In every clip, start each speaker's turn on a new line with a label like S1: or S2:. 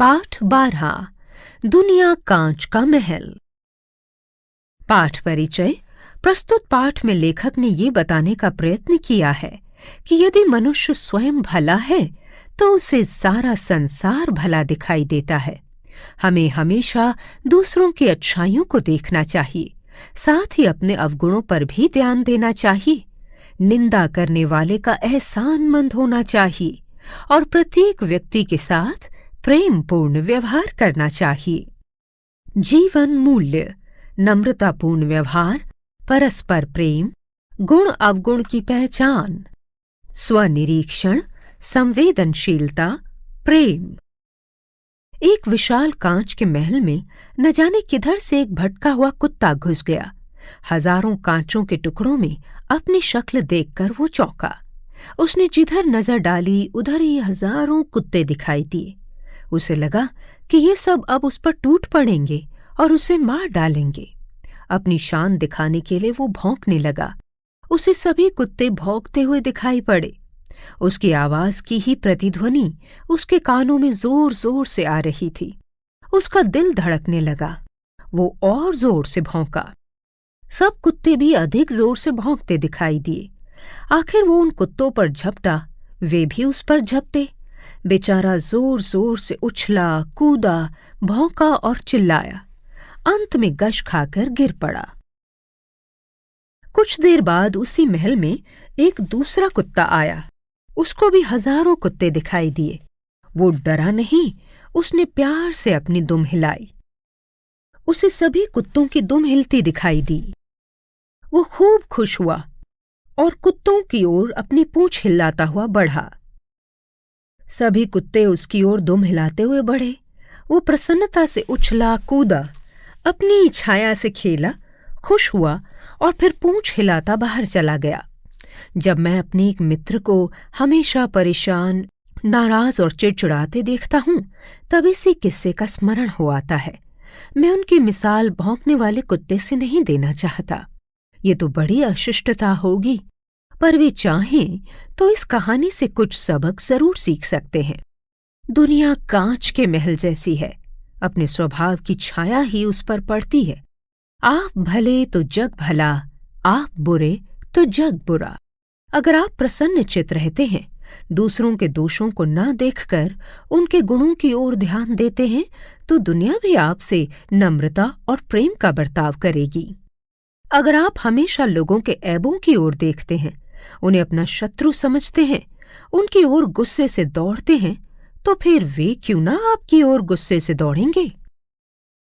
S1: पाठ 12 दुनिया कांच का महल। पाठ परिचय। प्रस्तुत पाठ में लेखक ने ये बताने का प्रयत्न किया है कि यदि मनुष्य स्वयं भला है तो उसे सारा संसार भला दिखाई देता है। हमें हमेशा दूसरों की अच्छाइयों को देखना चाहिए, साथ ही अपने अवगुणों पर भी ध्यान देना चाहिए। निंदा करने वाले का एहसानमंद होना चाहिए और प्रत्येक व्यक्ति के साथ प्रेमपूर्ण व्यवहार करना चाहिए। जीवन मूल्य: नम्रतापूर्ण व्यवहार, परस्पर प्रेम, गुण अवगुण की पहचान, स्वनिरीक्षण, संवेदनशीलता, प्रेम। एक विशाल कांच के महल में न जाने किधर से एक भटका हुआ कुत्ता घुस गया। हजारों कांचों के टुकड़ों में अपनी शक्ल देखकर वो चौंका। उसने जिधर नजर डाली उधर ही हजारों कुत्ते दिखाई दिए। उसे लगा कि ये सब अब उस पर टूट पड़ेंगे और उसे मार डालेंगे। अपनी शान दिखाने के लिए वो भौंकने लगा। उसे सभी कुत्ते भौंकते हुए दिखाई पड़े। उसकी आवाज की ही प्रतिध्वनि उसके कानों में जोर जोर से आ रही थी। उसका दिल धड़कने लगा। वो और जोर से भौंका। सब कुत्ते भी अधिक जोर से भौंकते दिखाई दिए। आखिर वो उन कुत्तों पर झपटा, वे भी उस पर झपटे। बेचारा जोर जोर से उछला, कूदा, भौंका और चिल्लाया। अंत में गश खाकर गिर पड़ा। कुछ देर बाद उसी महल में एक दूसरा कुत्ता आया। उसको भी हजारों कुत्ते दिखाई दिए। वो डरा नहीं, उसने प्यार से अपनी दुम हिलाई। उसे सभी कुत्तों की दुम हिलती दिखाई दी। वो खूब खुश हुआ और कुत्तों की ओर अपनी पूंछ हिलाता हुआ बढ़ा। सभी कुत्ते उसकी ओर दुम हिलाते हुए बढ़े। वो प्रसन्नता से उछला, कूदा, अपनी छाया से खेला, खुश हुआ और फिर पूंछ हिलाता बाहर चला गया। जब मैं अपने एक मित्र को हमेशा परेशान, नाराज और चिड़चिड़ाते देखता हूँ तब इसी किस्से का स्मरण हो आता है। मैं उनकी मिसाल भौंकने वाले कुत्ते से नहीं देना चाहता। ये तो बड़ी अशिष्टता होगी, पर वे चाहें तो इस कहानी से कुछ सबक जरूर सीख सकते हैं। दुनिया कांच के महल जैसी है। अपने स्वभाव की छाया ही उस पर पड़ती है। आप भले तो जग भला, आप बुरे तो जग बुरा। अगर आप प्रसन्न चित्त रहते हैं, दूसरों के दोषों को न देखकर उनके गुणों की ओर ध्यान देते हैं, तो दुनिया भी आपसे नम्रता और प्रेम का बर्ताव करेगी। अगर आप हमेशा लोगों के ऐबों की ओर देखते हैं, उन्हें अपना शत्रु समझते हैं, उनकी ओर गुस्से से दौड़ते हैं, तो फिर वे क्यों ना आपकी ओर गुस्से से दौड़ेंगे।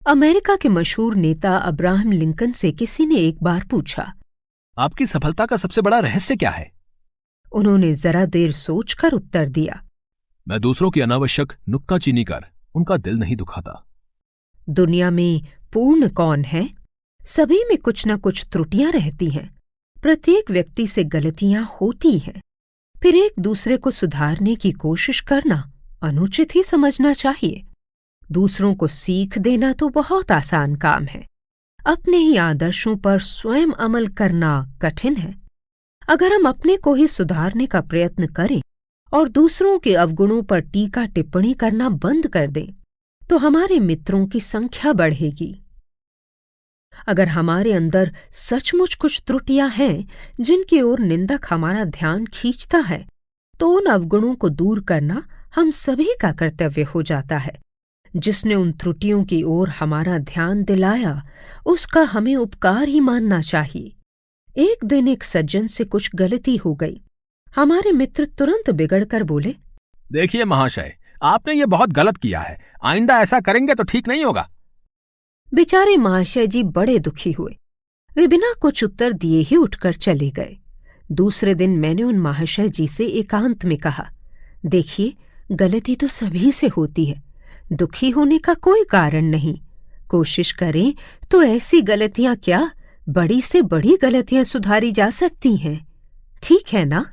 S1: अमेरिका के मशहूर नेता अब्राहम लिंकन से किसी ने एक बार पूछा,
S2: आपकी सफलता का सबसे बड़ा रहस्य क्या है?
S1: उन्होंने जरा देर सोचकर उत्तर दिया,
S2: मैं दूसरों की अनावश्यक नुक्ताचीनी कर उनका दिल नहीं दुखाता।
S1: दुनिया में पूर्ण कौन है? सभी में कुछ न कुछ त्रुटियां रहती हैं। प्रत्येक व्यक्ति से गलतियां होती हैं। फिर एक दूसरे को सुधारने की कोशिश करना अनुचित ही समझना चाहिए। दूसरों को सीख देना तो बहुत आसान काम है। अपने ही आदर्शों पर स्वयं अमल करना कठिन है। अगर हम अपने को ही सुधारने का प्रयत्न करें और दूसरों के अवगुणों पर टीका टिप्पणी करना बंद कर दें, तो हमारे मित्रों की संख्या बढ़ेगी। अगर हमारे अंदर सचमुच कुछ त्रुटियां हैं जिनकी ओर निंदक हमारा ध्यान खींचता है, तो उन अवगुणों को दूर करना हम सभी का कर्तव्य हो जाता है। जिसने उन त्रुटियों की ओर हमारा ध्यान दिलाया, उसका हमें उपकार ही मानना चाहिए। एक दिन एक सज्जन से कुछ गलती हो गई। हमारे मित्र तुरंत बिगड़कर बोले,
S2: देखिए महाशय, आपने ये बहुत गलत किया है। आइंदा ऐसा करेंगे तो ठीक नहीं होगा।
S1: बेचारे महाशय जी बड़े दुखी हुए। वे बिना कुछ उत्तर दिए ही उठकर चले गए। दूसरे दिन मैंने उन महाशय जी से एकांत में कहा, देखिए, गलती तो सभी से होती है। दुखी होने का कोई कारण नहीं। कोशिश करें तो ऐसी गलतियां क्या, बड़ी से बड़ी गलतियां सुधारी जा सकती हैं। ठीक है ना?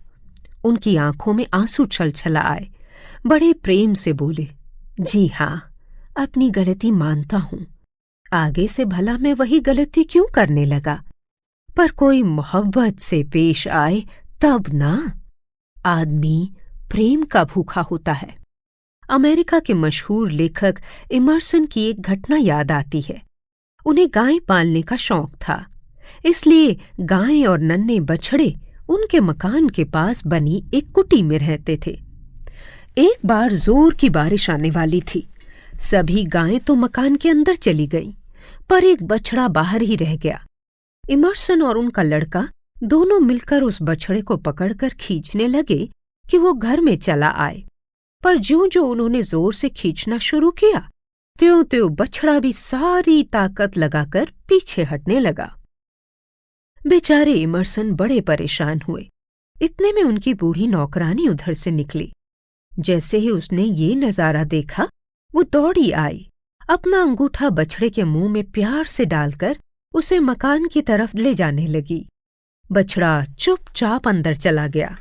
S1: उनकी आंखों में आंसू छलछला आए। बड़े प्रेम से बोले, जी हाँ, अपनी गलती मानता हूं। आगे से भला मैं वही गलती क्यों करने लगा। पर कोई मोहब्बत से पेश आए तब ना। आदमी प्रेम का भूखा होता है। अमेरिका के मशहूर लेखक इमर्सन की एक घटना याद आती है। उन्हें गाय पालने का शौक था, इसलिए गाय और नन्हे बछड़े उनके मकान के पास बनी एक कुटी में रहते थे। एक बार जोर की बारिश आने वाली थी। सभी गायें तो मकान के अंदर चली गईं, पर एक बछड़ा बाहर ही रह गया। इमर्सन और उनका लड़का दोनों मिलकर उस बछड़े को पकड़कर खींचने लगे कि वो घर में चला आए, पर ज्यों-ज्यों उन्होंने जोर से खींचना शुरू किया, त्यों-त्यों बछड़ा भी सारी ताकत लगाकर पीछे हटने लगा। बेचारे इमर्सन बड़े परेशान हुए। इतने में उनकी बूढ़ी नौकरानी उधर से निकली। जैसे ही उसने ये नजारा देखा, वो दौड़ी आई, अपना अंगूठा बछड़े के मुंह में प्यार से डालकर उसे मकान की तरफ ले जाने लगी। बछड़ा चुपचाप अंदर चला गया।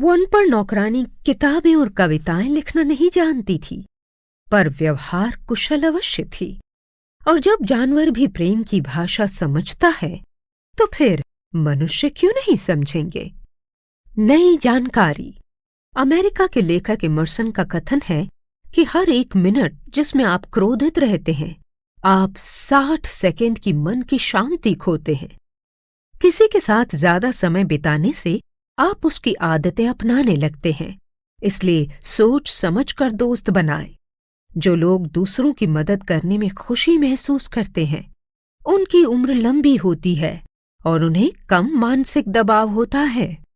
S1: वो अनपढ़ नौकरानी किताबें और कविताएं लिखना नहीं जानती थी, पर व्यवहार कुशल अवश्य थी। और जब जानवर भी प्रेम की भाषा समझता है, तो फिर मनुष्य क्यों नहीं समझेंगे। नई जानकारी। अमेरिका के लेखक इमर्सन का कथन है कि हर एक मिनट जिसमें आप क्रोधित रहते हैं, आप 60 सेकंड की मन की शांति खोते हैं। किसी के साथ ज्यादा समय बिताने से आप उसकी आदतें अपनाने लगते हैं, इसलिए सोच समझ कर दोस्त बनाएं। जो लोग दूसरों की मदद करने में खुशी महसूस करते हैं, उनकी उम्र लंबी होती है और उन्हें कम मानसिक दबाव होता है।